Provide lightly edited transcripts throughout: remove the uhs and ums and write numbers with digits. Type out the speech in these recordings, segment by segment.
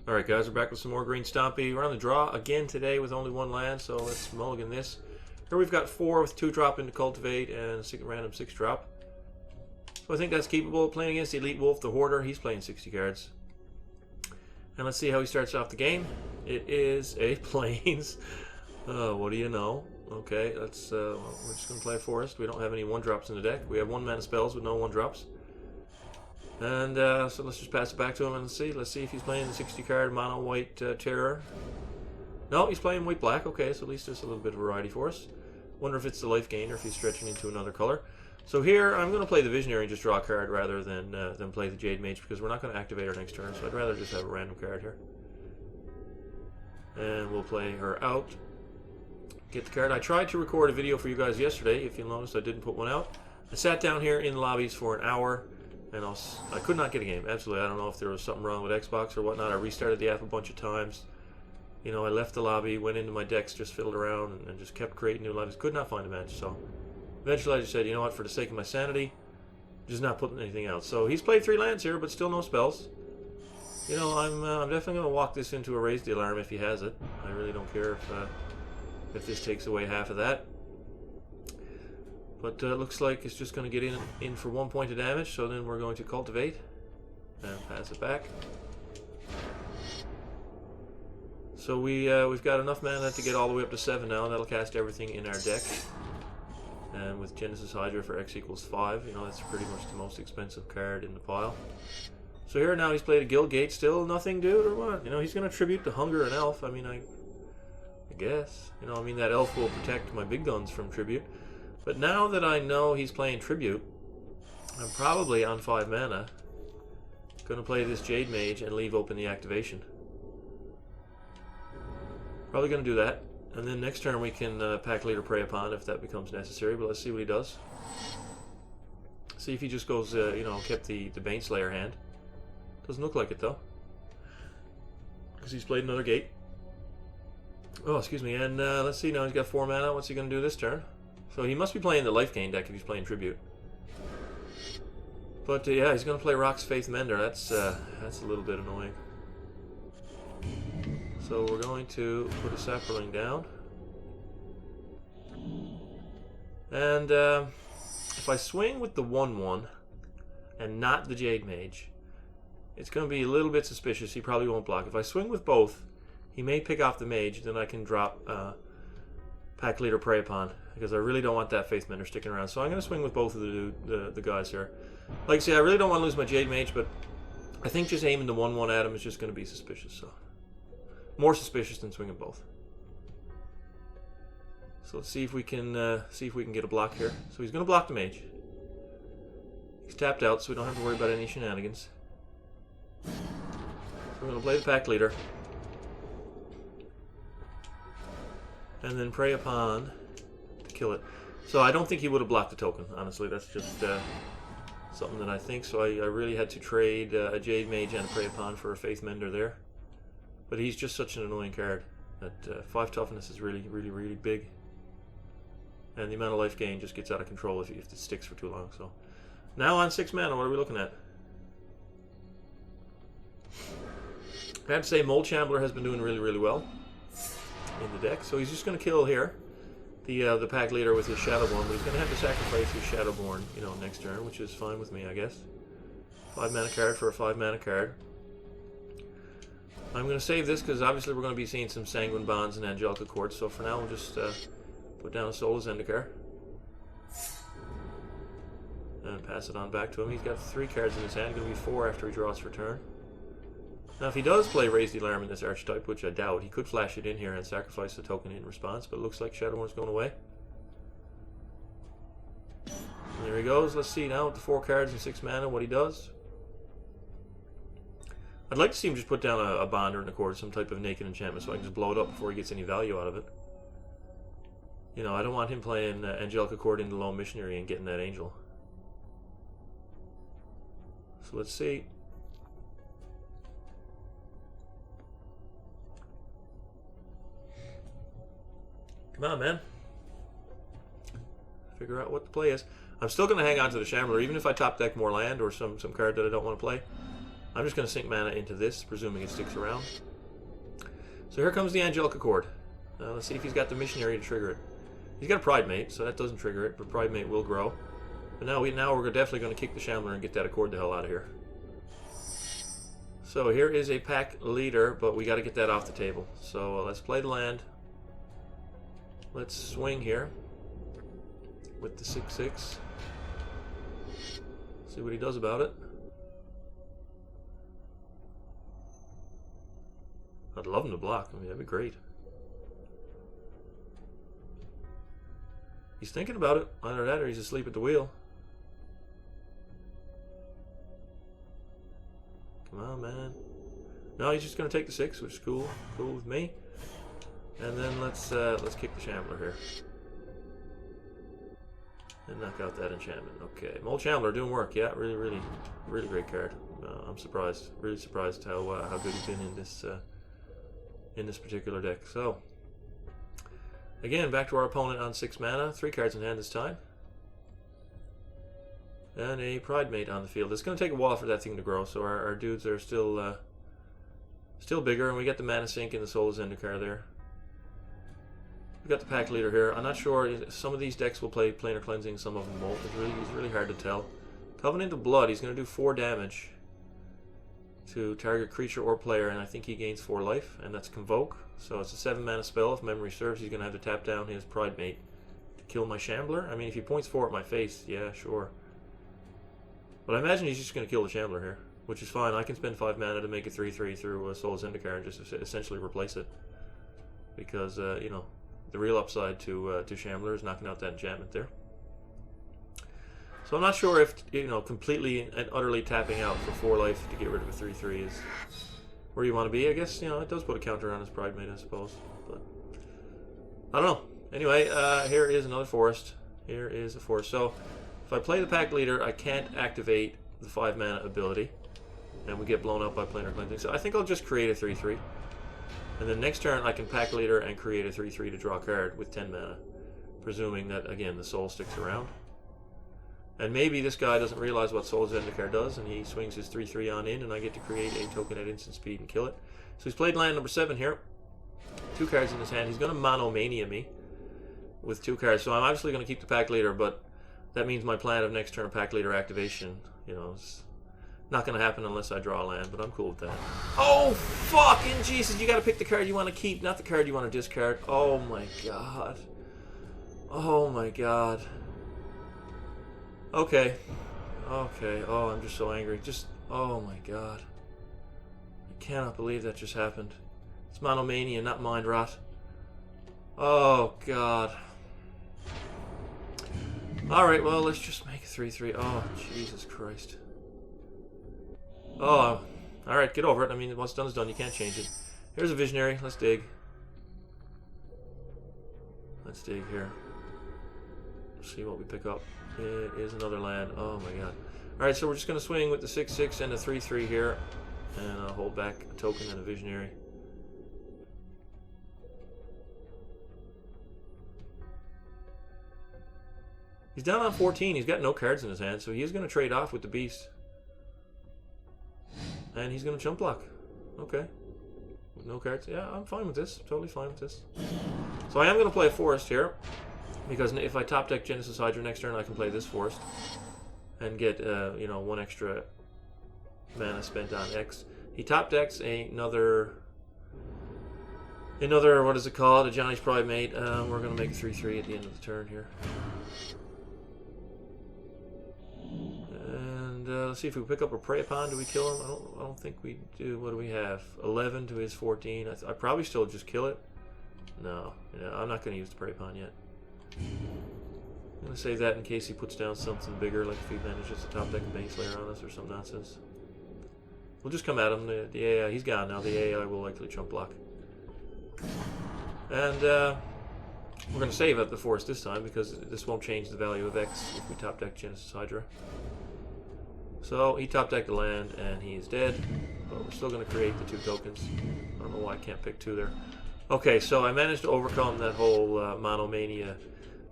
Alright guys, we're back with some more green Stompy. We're on the draw again today with only one land, so let's mulligan this. Here we've got 4 with 2 drop into cultivate and a random 6 drop. So I think that's keepable. Playing against the Elite Wolf, the Hoarder, he's playing 60 cards. And let's see how he starts off the game. It is a Plains. What do you know? Okay, we're just going to play a Forest. We don't have any 1-drops in the deck. We have 1 mana spells with no 1-drops. And so let's just pass it back to him and see. Let's see if he's playing the 60 card mono white terror. No, he's playing white black. Okay, so at least there's a little bit of variety for us. Wonder if it's the life gain or if he's stretching into another color. So here I'm going to play the Visionary and just draw a card rather than play the Jade Mage, because we're not going to activate our next turn. So I'd rather just have a random card here. And we'll play her out. Get the card. I tried to record a video for you guys yesterday. If you'll notice, I didn't put one out. I sat down here in the lobbies for an hour. And I could not get a game. Absolutely. I don't know if there was something wrong with Xbox or whatnot. I restarted the app a bunch of times. You know, I left the lobby, went into my decks, just fiddled around, and just kept creating new lobbies. Could not find a match. So eventually I just said, you know what, for the sake of my sanity, just not putting anything out. So he's played 3 lands here, but still no spells. You know, I'm definitely going to walk this into a Raise the Alarm if he has it. I really don't care if this takes away half of that. But looks like it's just going to get in for 1 point of damage, so then we're going to cultivate and pass it back. So we've got enough mana to get all the way up to 7 now, and that'll cast everything in our deck. And with Genesis Hydra for X equals 5, you know, that's pretty much the most expensive card in the pile. So here now he's played a Guild Gate, still nothing, dude, or what? You know, he's going to tribute to Hunger and Elf. I mean, I guess. You know, I mean, that Elf will protect my big guns from tribute. But now that I know he's playing Tribute, I'm probably on 5 mana going to play this Jade Mage and leave open the activation. Probably going to do that. And then next turn we can Pack Leader Prey Upon if that becomes necessary. But let's see what he does. See if he just goes, you know, kept the Baneslayer hand. Doesn't look like it though, because he's played another gate. Oh, excuse me. And let's see, now he's got 4 mana. What's he going to do this turn? So he must be playing the life gain deck if he's playing Tribute. But yeah, he's going to play Rock's Faith Mender. That's a little bit annoying. So we're going to put a Sapperling down. And if I swing with the 1/1 and not the Jade Mage, it's going to be a little bit suspicious. He probably won't block. If I swing with both, he may pick off the Mage. Then I can drop Pack Leader Prey Upon, because I really don't want that Faith Mender sticking around. So I'm going to swing with both of the guys here. Like I say, I really don't want to lose my Jade Mage, but I think just aiming the 1/1 at him is just going to be suspicious. So more suspicious than swinging both. So let's see if we can get a block here. So he's going to block the Mage. He's tapped out, so we don't have to worry about any shenanigans. So we're going to play the Pack Leader, and then Prey Upon to kill it. So I don't think he would have blocked the token, honestly. That's just something that I think. So I really had to trade a Jade Mage and a Prey Upon for a Faith Mender there. But he's just such an annoying card that 5 toughness is really, really, really big. And the amount of life gain just gets out of control if it sticks for too long. So now on 6 mana, what are we looking at? I have to say Mold Shambler has been doing really, really well in the deck. So he's just going to kill here the Pack Leader with his Shadowborn, but he's going to have to sacrifice his Shadowborn, you know, next turn, which is fine with me, I guess. 5 mana card for a 5 mana card. I'm going to save this because obviously we're going to be seeing some Sanguine Bonds and Angelica Quartz. So for now, we'll just put down a Soulless Zendikar and pass it on back to him. He's got 3 cards in his hand. Going to be 4 after he draws for turn. Now, if he does play Raise the Alarm in this archetype, which I doubt, he could flash it in here and sacrifice the token in response, but it looks like Shadowborn's going away. And there he goes. Let's see now with the 4 cards and 6 mana what he does. I'd like to see him just put down a Bond or an Accord, some type of naked enchantment, so I can just blow it up before he gets any value out of it. You know, I don't want him playing Angelica Accord into Lone Missionary and getting that Angel. So let's see. Come on, man. Figure out what the play is. I'm still going to hang on to the Shambler, even if I top deck more land or some card that I don't want to play. I'm just going to sink mana into this, presuming it sticks around. So here comes the Angelic Accord. Let's see if he's got the Missionary to trigger it. He's got a Pride Mate, so that doesn't trigger it, but Pride Mate will grow. But now we're definitely going to kick the Shambler and get that Accord the hell out of here. So here is a pack leader, but we got to get that off the table. So let's play the land. Let's swing here with the 6/6. See what he does about it. I'd love him to block. I mean, that'd be great. He's thinking about it. Either that or he's asleep at the wheel. Come on, man. No, he's just going to take the 6, which is cool. Cool with me. And then let's kick the Shambler here. And knock out that enchantment. Okay, Mold Shambler doing work. Yeah, really great card. I'm surprised. Really surprised how good he's been in this particular deck. So, again, back to our opponent on 6 mana. 3 cards in hand this time. And a Pride Mate on the field. It's going to take a while for that thing to grow, so our dudes are still bigger, and we get the Mana Sink and the Soulless Zendikar there. We got the pack leader here. I'm not sure. Some of these decks will play Planar Cleansing, some of them won't. It's really hard to tell. Covenant of Blood. He's going to do 4 damage to target creature or player, and I think he gains 4 life, and that's Convoke. So it's a 7 mana spell. If memory serves, he's going to have to tap down his Pride Mate to kill my Shambler. I mean, if he points 4 at my face, yeah, sure. But I imagine he's just going to kill the Shambler here, which is fine. I can spend 5 mana to make a 3/3 through Soulless Zendikar and just essentially replace it. Because, you know, the real upside to Shambler is knocking out that enchantment there. So I'm not sure if, you know, completely and utterly tapping out for 4 life to get rid of a 3/3 is where you want to be. I guess, you know, it does put a counter on his Pride Mate, I suppose. But I don't know. Anyway, here is another forest. Here is a forest. So if I play the pack leader, I can't activate the 5 mana ability, and we get blown up by Planar Cleansing. So I think I'll just create a 3/3. And then next turn I can pack leader and create a 3/3 to draw a card with 10 mana, presuming that, again, the soul sticks around. And maybe this guy doesn't realize what Soulless Zendikar does, and he swings his 3/3 on in, and I get to create a token at instant speed and kill it. So he's played land number 7 here. 2 cards in his hand. He's going to Monomania me with 2 cards. So I'm obviously going to keep the pack leader, but that means my plan of next turn pack leader activation, you know, is not going to happen unless I draw a land, but I'm cool with that. Oh, fucking Jesus. You got to pick the card you want to keep, not the card you want to discard. Oh, my God. Oh, my God. Okay. Okay. Oh, I'm just so angry. Just, oh, my God. I cannot believe that just happened. It's Monomania, not Mind Rot. Oh, God. Alright, well, let's just make a 3/3. Oh, Jesus Christ. Oh, alright, get over it. I mean, what's done is done. You can't change it. Here's a Visionary. Let's dig. Let's dig here. See what we pick up. It is another land. Oh, my God. Alright, so we're just going to swing with the 6/6 and a 3/3 here. And I'll hold back a token and a Visionary. He's down on 14. He's got no cards in his hand, so he is going to trade off with the Beast. And he's going to jump block. Okay. With no cards. Yeah, I'm fine with this. Totally fine with this. So I am going to play a Forest here, because if I top deck Genesis Hydra next turn, I can play this Forest and get, you know, 1 extra mana spent on X. He top decks another, what is it called? A Johnny's Pride Mate. We're going to make a 3/3 at the end of the turn here. And let's see if we pick up a Prey Upon. Do we kill him? I don't think we do. What do we have? 11 to his 14. I probably still just kill it. No, yeah, I'm not going to use the Prey Upon yet. I'm going to save that in case he puts down something bigger, like if he manages to top deck a Baneslayer on us or some nonsense. We'll just come at him. The AI, he's gone now. The AI will likely chump block. And we're going to save up the Forest this time, because this won't change the value of X if we top deck Genesis Hydra. So he top decked the land and he is dead, but we're still going to create the 2 tokens. I don't know why I can't pick 2 there. Okay, so I managed to overcome that whole Monomania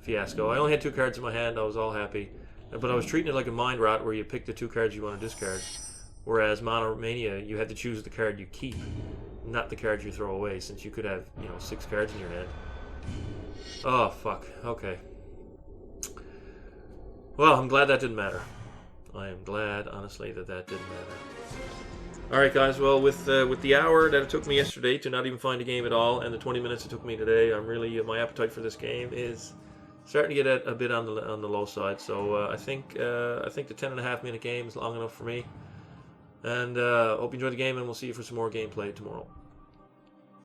fiasco. I only had 2 cards in my hand. I was all happy, but I was treating it like a Mind Rot, where you pick the 2 cards you want to discard. Whereas Monomania, you had to choose the card you keep, not the card you throw away, since you could have, 6 cards in your hand. Oh, fuck. Okay. Well, I'm glad that didn't matter. I am glad, honestly, that didn't matter. Alright, guys. Well, with the hour that it took me yesterday to not even find a game at all, and the 20 minutes it took me today, I'm really... my appetite for this game is starting to get a bit on the low side. So I think the 10.5-minute game is long enough for me. And hope you enjoyed the game, and we'll see you for some more gameplay tomorrow.